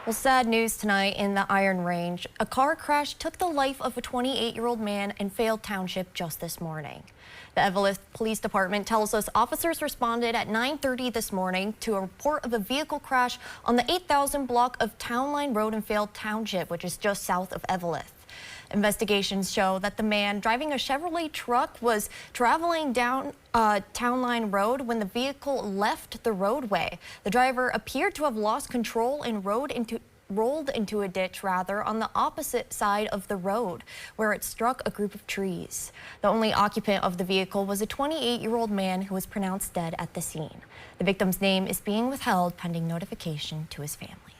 Well, sad news tonight in the Iron Range. A car crash took the life of a 28-year-old man in Failed Township just this morning. The Eveleth Police Department tells us officers responded at 9:30 this morning to a report of a vehicle crash on the 8,000 block of Town Line Road in Failed Township, which is just south of Eveleth. Investigations show that the man driving a Chevrolet truck was traveling down Town Line Road when the vehicle left the roadway. The driver appeared to have lost control and rolled into a ditch on the opposite side of the road, where it struck a group of trees. The only occupant of the vehicle was a 28-year-old man who was pronounced dead at the scene. The victim's name is being withheld pending notification to his family.